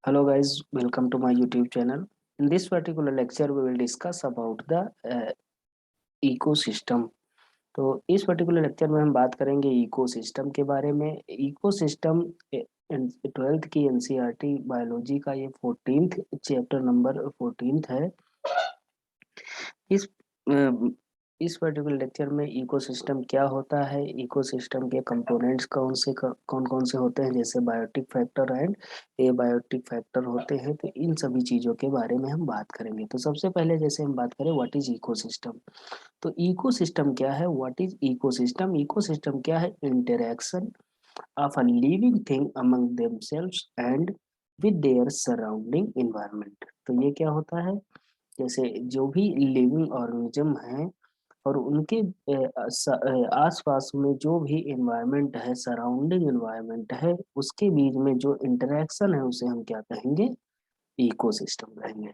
Hello guys, welcome to my YouTube channel. In this particular lecture, we will discuss about the ecosystem. तो इस particular lecture में हम बात करेंगे ecosystem के बारे में। इकोसिस्टम 12th की एनसीईआरटी बायोलॉजी का ये 14th चैप्टर नंबर 14th है। इस अ, इस पर्टिकुलर लेक्चर में इकोसिस्टम क्या होता है, इकोसिस्टम के कंपोनेंट्स कौन कौन से होते हैं, जैसे biotic factor and abiotic factor होते हैं। तो इन सभी चीजों के बारे में हम बात करेंगे। तो सबसे पहले जैसे हम बात करें व्हाट इज इकोसिस्टम। तो इकोसिस्टम क्या है, व्हाट इज इकोसिस्टम। इकोसिस्टम क्या है, interaction of a living thing among themselves and with their surrounding environment. तो ये क्या होता है, जैसे जो भी लिविंग ऑर्गेनिज्म है और उनके आसपास में जो भी एनवायरनमेंट है, सराउंडिंग एनवायरनमेंट है, उसके बीच में जो इंटरेक्शन है उसे हम क्या कहेंगे, इकोसिस्टम कहेंगे।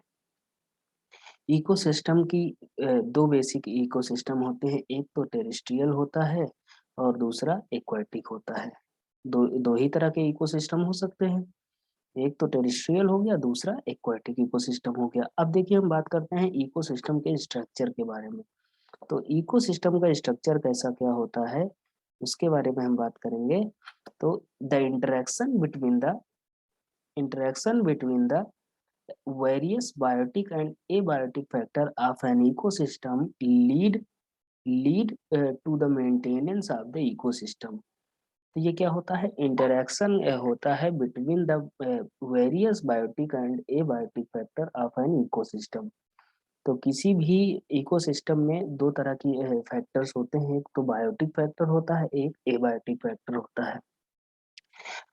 इकोसिस्टम की दो बेसिक इकोसिस्टम होते हैं, एक तो टेरेस्ट्रियल होता है और दूसरा एक्वाटिक होता है। दो दो ही तरह के इकोसिस्टम हो सकते हैं, एक तो टेरेस्ट्रियल हो गया, दूसरा एक्वाटिक इकोसिस्टम हो गया। अब देखिए हम बात करते हैं इकोसिस्टम के स्ट्रक्चर के बारे में। तो इकोसिस्टम का स्ट्रक्चर कैसा क्या होता है उसके बारे में हम बात करेंगे। तो the interaction between the various biotic and abiotic factor of an ecosystem lead to the maintenance of the ecosystem। तो ये क्या होता है, इंटरेक्शन होता है between the various biotic and abiotic factor of an ecosystem. तो किसी भी इकोसिस्टम में दो तरह की फैक्टर्स होते हैं, एक तो बायोटिक फैक्टर होता है, एक एबायोटिक फैक्टर होता है।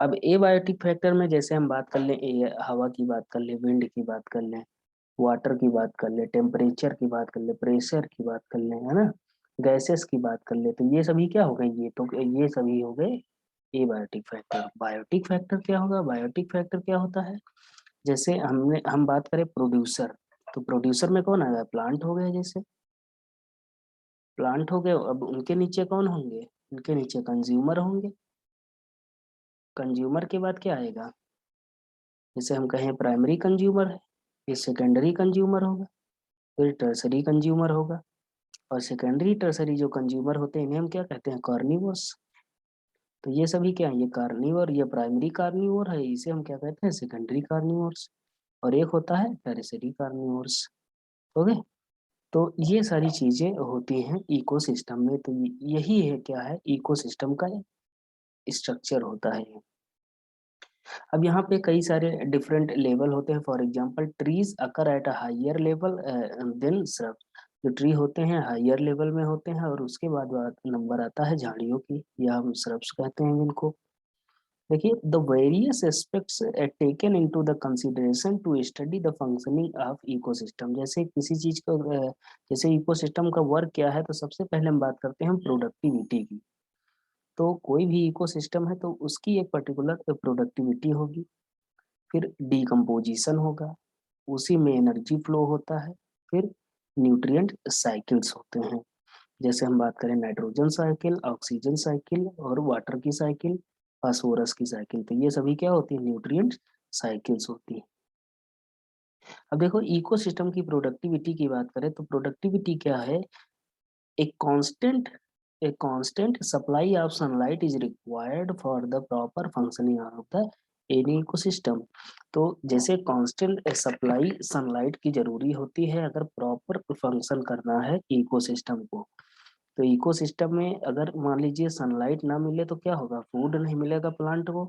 अब एबायोटिक फैक्टर में जैसे हम बात कर लें, हवा की बात कर लें, विंड की बात कर लें, वाटर की बात कर ले, टेम्परेचर की बात कर ले, प्रेशर की बात कर ले, है ना, गैसेस की बात कर ले, तो ये सभी क्या हो गए, ये सभी हो गए एबायोटिक फैक्टर। बायोटिक फैक्टर क्या होगा, बायोटिक फैक्टर क्या होता है, जैसे हम बात करें प्रोड्यूसर, तो प्रोड्यूसर में कौन आ गया, प्लांट हो गए। जैसे प्लांट हो गए, अब उनके नीचे कौन होंगे, उनके नीचे कंज्यूमर होंगे। कंज्यूमर के बाद क्या आएगा, जैसे हम कहें प्राइमरी कंज्यूमर है, ये सेकेंडरी कंज्यूमर होगा, फिर टर्सरी कंज्यूमर होगा, और सेकेंडरी टर्सरी जो कंज्यूमर होते हैं इन्हें हम क्या कहते हैं, कार्निवोर्स। तो ये सभी क्या है, ये कार्निवोर, ये प्राइमरी कार्निवोर है, इसे हम क्या कहते हैं, सेकेंडरी कार्निवोर्स। और एक होता है टर्सरी कार्निवोर्स। ओके। तो ये सारी चीजें होती हैं इकोसिस्टम में। तो यही है क्या है, इकोसिस्टम का स्ट्रक्चर होता है। अब यहाँ पे कई सारे डिफरेंट लेवल होते हैं। For example trees occur at a higher level then shrub. जो ट्री होते हैं हायर लेवल में होते हैं, और उसके बाद नंबर आता है झाड़ियों की, या हम श्रब्स कहते हैं इनको। देखिए, the various aspects taken into the consideration to study the functioning of ecosystem. जैसे किसी चीज का जैसे इकोसिस्टम का वर्क क्या है, तो सबसे पहले हम बात करते हैं प्रोडक्टिविटी की। तो कोई भी इकोसिस्टम है तो उसकी एक पर्टिकुलर प्रोडक्टिविटी होगी, फिर डिकम्पोजिशन होगा, उसी में एनर्जी फ्लो होता है, फिर न्यूट्रिएंट साइकिल्स होते हैं। जैसे हम बात करें नाइट्रोजन साइकिल, ऑक्सीजन साइकिल और वाटर की साइकिल, फास्फोरस की साइकिल, तो ये सभी क्या होती है, न्यूट्रिएंट साइकिल्स होती है। अब देखो इकोसिस्टम की प्रोडक्टिविटी की बात करें तो प्रोडक्टिविटी क्या है, एक constant a constant supply of sunlight is required for the proper functioning of the any ecosystem। तो जैसे कांस्टेंट सप्लाई सनलाइट की जरूरी होती है अगर प्रॉपर फंक्शन करना है इकोसिस्टम को। तो इकोसिस्टम में अगर मान लीजिए सनलाइट ना मिले तो क्या होगा, फूड नहीं मिलेगा प्लांट को।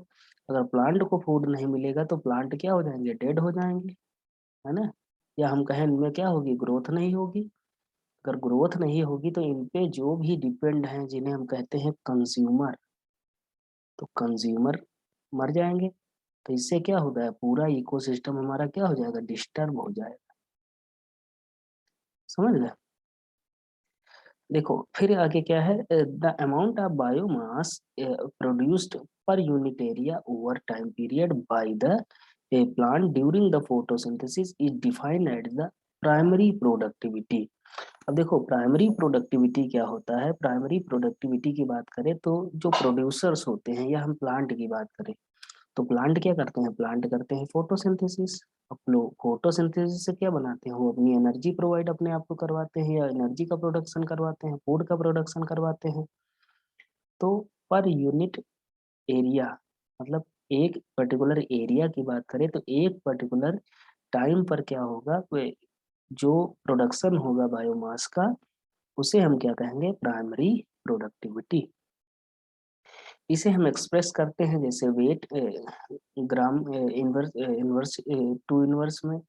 अगर प्लांट को फूड नहीं मिलेगा तो प्लांट क्या हो जाएंगे, डेड हो जाएंगे, है ना। या हम कहें इनमें क्या होगी, ग्रोथ नहीं होगी। अगर ग्रोथ नहीं होगी तो इन पे जो भी डिपेंड हैं, जिन्हें हम कहते हैं कंज्यूमर, तो कंज्यूमर मर जाएंगे। तो इससे क्या होगा, पूरा इकोसिस्टम हमारा क्या हो जाएगा, डिस्टर्ब हो जाएगा। समझ गए। देखो फिर आगे क्या है, the amount of biomass produced per unit area over time period by the plant during the photosynthesis is defined at the primary productivity. अब देखो प्राइमरी प्रोडक्टिविटी क्या होता है, प्राइमरी प्रोडक्टिविटी की बात करें तो जो प्रोड्यूसर्स होते हैं, या हम प्लांट की बात करें, तो प्लांट क्या करते हैं, प्लांट करते हैं फोटोसिंथेसिस। अब लोग फोटोसिंथेसिस से क्या बनाते हैं, वो अपनी एनर्जी प्रोवाइड अपने आप को करवाते हैं, या एनर्जी का प्रोडक्शन करवाते हैं, फूड का प्रोडक्शन करवाते हैं। तो पर यूनिट एरिया, मतलब एक पर्टिकुलर एरिया की बात करें तो एक पर्टिकुलर टाइम पर क्या होगा, जो प्रोडक्शन होगा बायोमास का, उसे हम क्या कहेंगे, प्राइमरी प्रोडक्टिविटी। इसे हम एक्सप्रेस करते हैं जैसे वेट ग्राम इनवर्स इनवर्स टू इनवर्स में,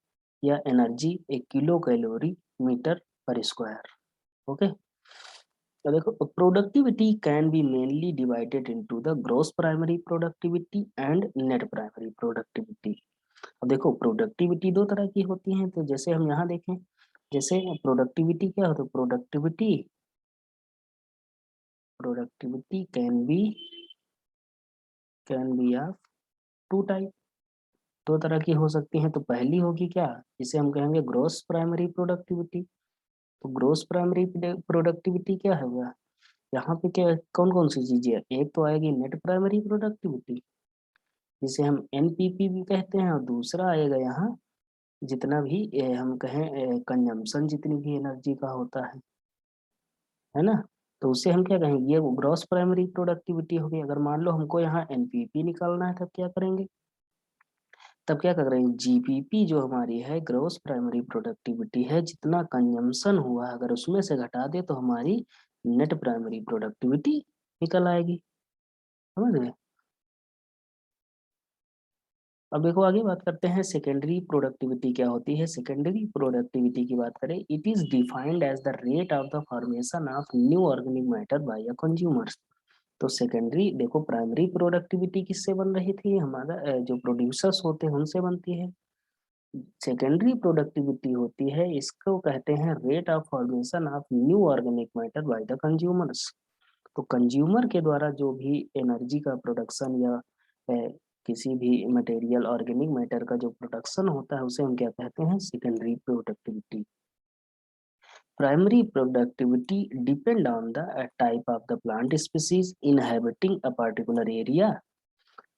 या एनर्जी एक किलो कैलोरी मीटर पर स्क्वायर। ओके, तो देखो productivity can B mainly divided into the gross primary productivity and net primary productivity. अब देखो प्रोडक्टिविटी दो तरह की होती है, तो जैसे हम यहाँ देखें, जैसे प्रोडक्टिविटी क्या होता है, productivity can be of two type, दो तरह की हो सकती हैं। तो पहली होगी क्या, जिसे हम कहेंगे ग्रॉस प्राइमरी प्रोडक्टिविटी। तो ग्रॉस प्राइमरी प्रोडक्टिविटी क्या है वह, यहाँ पे क्या कौन कौन सी चीजें है, एक तो आएगी नेट प्राइमरी प्रोडक्टिविटी, जिसे हम एनपीपी भी कहते हैं, और दूसरा आएगा यहाँ जितना भी हम कहें कंजम्पशन, जितनी भी एनर्जी का होता है ना, तो उसे हम क्या कहेंगे, ये ग्रॉस प्राइमरी प्रोडक्टिविटी होगी। अगर मान लो हमको यहाँ एनपीपी निकालना है, तब क्या करेंगे, तब क्या कर रहे हैं, जीपीपी जो हमारी है ग्रॉस प्राइमरी प्रोडक्टिविटी है, जितना कंजम्पशन हुआ अगर उसमें से घटा दे तो हमारी नेट प्राइमरी प्रोडक्टिविटी निकल आएगी। समझ गए। अब देखो आगे बात करते हैं सेकेंडरी प्रोडक्टिविटी क्या होती है। सेकेंडरी प्रोडक्टिविटी की बात करें, it is defined as the rate of the formation of new organic matter by a consumers. तो सेकेंडरी देखो, प्राइमरी प्रोडक्टिविटी किससे बन रही थी, हमारा जो प्रोड्यूसर्स होते हैं उनसे बनती है। सेकेंडरी प्रोडक्टिविटी होती है, इसको कहते हैं rate of formation of new organic matter by the consumers. तो कंज्यूमर के द्वारा जो भी एनर्जी का प्रोडक्शन, या किसी भी मटेरियल ऑर्गेनिक मैटर का जो प्रोडक्शन होता है, उसे हम क्या कहते हैं, secondary productivity. Primary productivity depend on the type of the plant species inhabiting a particular area,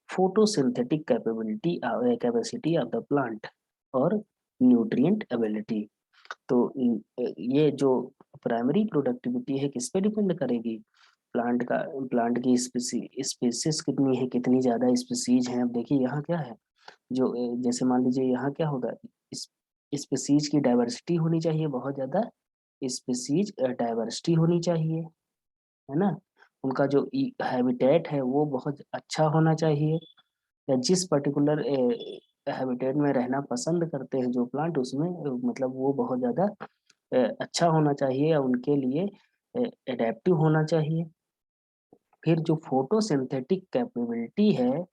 photosynthetic capacity of the plant और न्यूट्रिएंट एबिलिटी। तो ये जो प्राइमरी प्रोडक्टिविटी है किस पे डिपेंड करेगी, प्लांट की स्पीसीज कितनी है, कितनी ज्यादा स्पीसीज हैं। अब देखिए यहाँ क्या है, जो जैसे मान लीजिए यहाँ क्या होगा, स्पीसीज की डाइवर्सिटी होनी चाहिए, बहुत ज्यादा स्पीसीज डाइवर्सिटी होनी चाहिए, है ना। उनका जो हैबिटेट है वो बहुत अच्छा होना चाहिए, या जिस पर्टिकुलर हैबिटेट में रहना पसंद करते हैं जो प्लांट, उसमें मतलब वो बहुत ज़्यादा अच्छा होना चाहिए, या उनके लिए एडेप्टिव होना चाहिए। फिर जो फोटोसिंथेटिक कैपेबिलिटी है,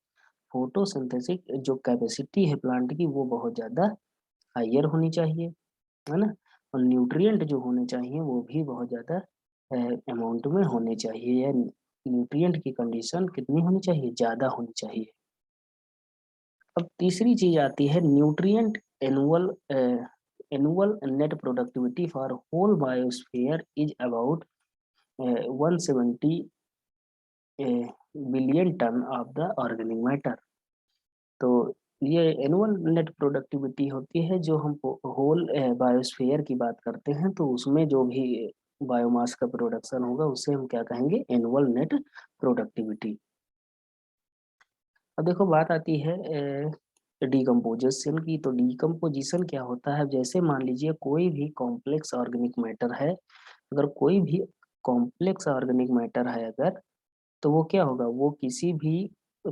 फोटोसिंथेटिक जो कैपेसिटी है प्लांट की, वो बहुत ज़्यादा हायर होनी चाहिए, है ना। और न्यूट्रिएंट जो होने चाहिए वो भी बहुत ज़्यादा अमाउंट में होने चाहिए, या न्यूट्रिएंट की कंडीशन कितनी होनी चाहिए, ज़्यादा होनी चाहिए। अब तीसरी चीज आती है nutrient annual annual net productivity for whole biosphere is about 170 billion ton of the organic matter. तो ये एनुअल नेट प्रोडक्टिविटी होती है, जो हम होल बायोस्फीयर की बात करते हैं, तो उसमें जो भी बायोमास का प्रोडक्शन होगा उसे हम क्या कहेंगे, एनुअल नेट प्रोडक्टिविटी। अब देखो बात आती है डिकम्पोजिशन की। तो डिकम्पोजिशन क्या होता है, जैसे मान लीजिए कोई भी कॉम्प्लेक्स ऑर्गेनिक मैटर है, अगर कोई भी कॉम्प्लेक्स ऑर्गेनिक मैटर है अगर, तो वो क्या होगा, वो किसी भी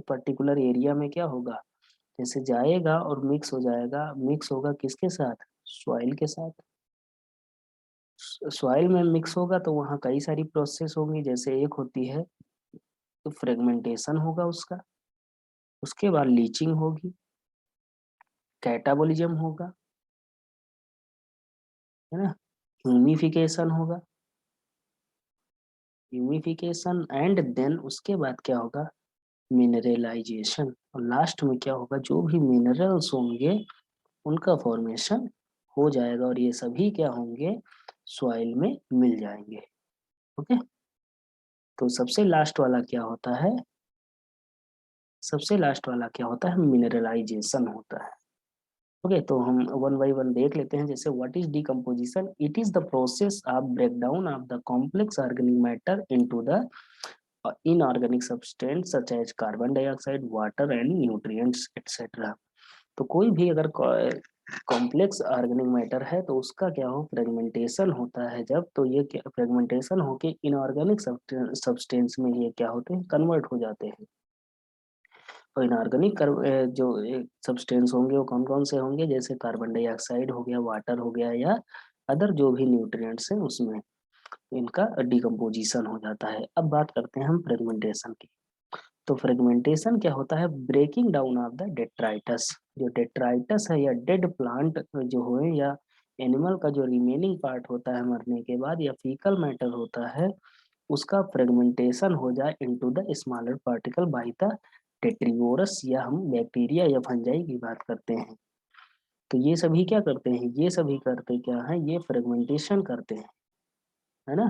पर्टिकुलर एरिया में क्या होगा, जैसे जाएगा और मिक्स हो जाएगा, मिक्स होगा किसके साथ, सॉइल के साथ। सॉइल में मिक्स होगा तो वहाँ कई सारी प्रोसेस होंगी, जैसे एक होती है तो फ्रेगमेंटेशन होगा उसका, उसके बाद लीचिंग होगी, कैटाबोलिज्म होगा, है ना, ह्यूमिफिकेशन होगा, ह्यूमिफिकेशन एंड देन उसके बाद क्या होगा, मिनरलाइजेशन। और लास्ट में क्या होगा, जो भी मिनरल्स होंगे उनका फॉर्मेशन हो जाएगा, और ये सभी क्या होंगे, सॉइल में मिल जाएंगे। ओके, तो सबसे लास्ट वाला क्या होता है, सबसे लास्ट वाला क्या होता है, मिनरलाइजेशन होता है। ओके, तो हम वन बाई वन देख लेते हैं। जैसे what is decomposition, it is the process of breakdown of the complex organic matter into the inorganic substance such as carbon dioxide, water and nutrients etcetera. तो कोई भी अगर कॉम्प्लेक्स ऑर्गेनिक मैटर है तो उसका क्या हो, फ्रेगमेंटेशन होता है जब, तो ये क्या फ्रेगमेंटेशन होके इनऑर्गेनिक सब्सटेंस में ये क्या होते हैं, कन्वर्ट हो जाते हैं। तो इनऑर्गेनिक जो सब्सटेंस होंगे वो कौन कौन से होंगे, जैसे कार्बन डाइऑक्साइड हो गया, वाटर हो गया, या अदर जो भी न्यूट्रिएंट्स हैं उसमें इनका डिकम्पोजिशन हो जाता है। अब बात करते हैं हम फ्रेगमेंटेशन की। तो फ्रेगमेंटेशन क्या होता है, breaking down of the detritus. जो डेट्राइटस है या डेड प्लांट जो हो, या एनिमल का जो रिमेनिंग पार्ट होता है मरने के बाद, या फीकल मैटर होता है, उसका फ्रेगमेंटेशन हो जाए into the smaller particle by the detritivores, या हम बैक्टीरिया या फंजाई की बात करते हैं। तो ये सभी क्या करते हैं, ये सभी करते क्या हैं, ये फ्रेगमेंटेशन करते हैं, है ना।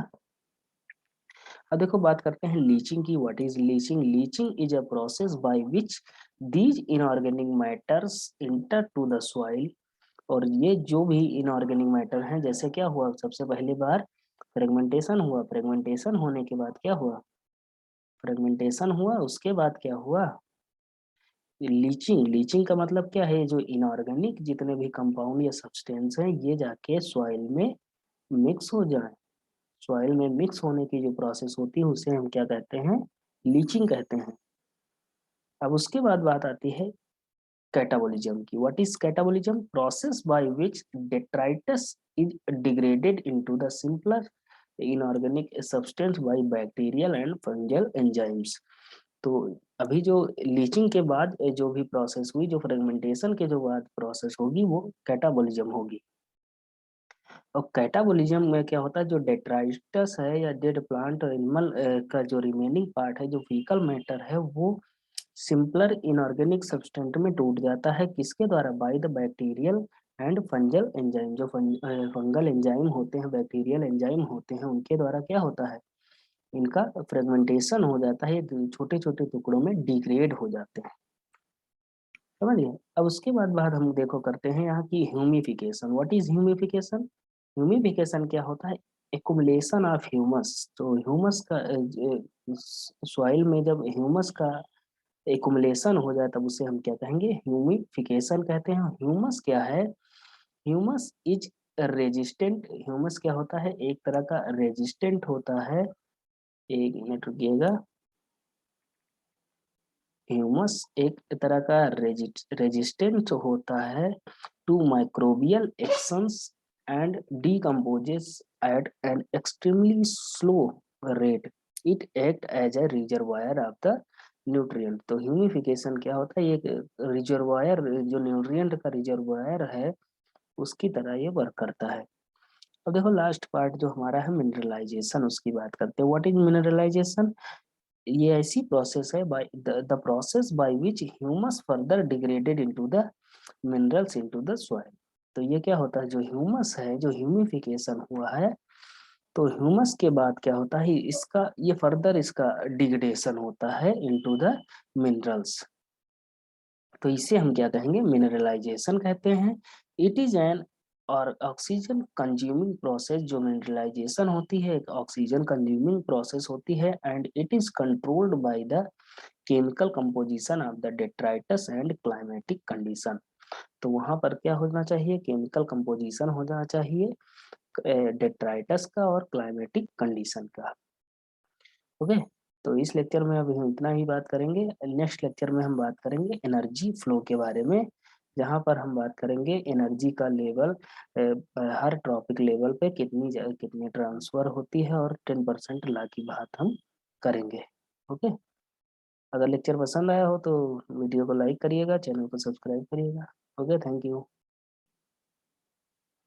अब देखो बात करते हैं लीचिंग की। What is leaching, leaching is a process by which these inorganic matters enter to the soil. और ये जो भी इनऑर्गेनिक मैटर हैं, जैसे क्या हुआ, सबसे पहली बार फ्रेगमेंटेशन हुआ, फ्रेगमेंटेशन होने के बाद क्या हुआ, फ्रेगमेंटेशन हुआ, उसके बाद क्या हुआ, लीचिंग। लीचिंग का मतलब क्या है, जो इनऑर्गेनिक जितने भी कंपाउंड या सब्सटेंस हैं ये जाके सॉइल में मिक्स हो जाए। सॉइल में मिक्स होने की जो प्रोसेस होती है उसे हम क्या कहते हैं, लीचिंग कहते हैं। अब उसके बाद बात आती है कैटाबोलिज्म की। What is catabolism, process by which detritus is degraded into the simpler inorganic substance by bacterial and fungal enzymes. तो अभी जो लीचिंग के बाद जो भी प्रोसेस हुई, जो फ्रेगमेंटेशन के जो बाद प्रोसेस होगी, वो कैटाबोलिज्म होगी। और कैटाबोलिज्म में क्या होता है, जो डेट्राइटस है या डेड प्लांट और एनिमल का जो रिमेनिंग पार्ट है, जो फीकल मैटर है, वो सिंपलर इनऑर्गेनिक सब्सटेंट में टूट जाता है, किसके द्वारा, by the bacterial and fungal enzyme. जो फंगल एंजाइम होते हैं, बैक्टीरियल एंजाइम होते हैं, उनके द्वारा क्या होता है, इनका फ्रेगमेंटेशन हो जाता है, छोटे छोटे टुकड़ों में डिग्रेड हो जाते हैं। समझ गए। अब उसके बाद हम देखो करते हैं यहाँ की humification. What is humification, humification क्या होता है, एकुमुलेशन ऑफ ह्यूमस। तो ह्यूमस का सॉइल में जब ह्यूमस का एकुमुलेशन हो जाए तब उसे हम क्या कहेंगे, ह्यूमिफिकेशन कहते हैं। ह्यूमस क्या है, ह्यूमस इज रेजिस्टेंट। ह्यूमस क्या होता है, एक तरह का रेजिस्टेंट होता है, एक मिनट रुकिएगा। ह्यूमस एक तरह का रेजिस्टेंट होता है to microbial actions and decomposes at an extremely slow rate. It act as a reservoir of the nutrient. तो ह्यूमिफिकेशन क्या होता है, एक रिजर्वायर, जो न्यूट्रिएंट का रिजर्वायर है उसकी तरह ये वर्क करता है। अब देखो लास्ट पार्ट जो हमारा है मिनरलाइजेशन, उसकी बात करते हैं। व्हाट इज मिनरलाइजेशन, ये ऐसी प्रोसेस है by the process by which humus further degraded into the minerals into the soil. तो ये क्या होता है, जो ह्यूमस है, जो ह्यूमिफिकेशन हुआ है, तो ह्यूमस के बाद क्या होता है, इसका ये फर्दर इसका डिग्रेडेशन होता है इनटू द मिनरल्स। तो इसे हम क्या कहेंगे, मिनरलाइजेशन कहते हैं। इट इज एन और ऑक्सीजन कंज्यूमिंग प्रोसेस। जो मिनरलाइजेशन होती है एक ऑक्सीजन कंज्यूमिंग प्रोसेस होती है, and it is controlled by the chemical composition of the detritus and climatic condition. तो वहां पर क्या होना चाहिए, केमिकल कंपोजिशन हो जाना चाहिए डेट्राइटस का और क्लाइमेटिक कंडीशन का। ओके, तो इस लेक्चर में अभी हम इतना ही बात करेंगे। नेक्स्ट लेक्चर में हम बात करेंगे एनर्जी फ्लो के बारे में, जहाँ पर हम बात करेंगे एनर्जी का लेवल, हर ट्रॉपिक लेवल पे कितनी ट्रांसफर होती है, और 10% लॉ की बात हम करेंगे। ओके, अगर लेक्चर पसंद आया हो तो वीडियो को लाइक करिएगा, चैनल को सब्सक्राइब करिएगा। Okay, thank you.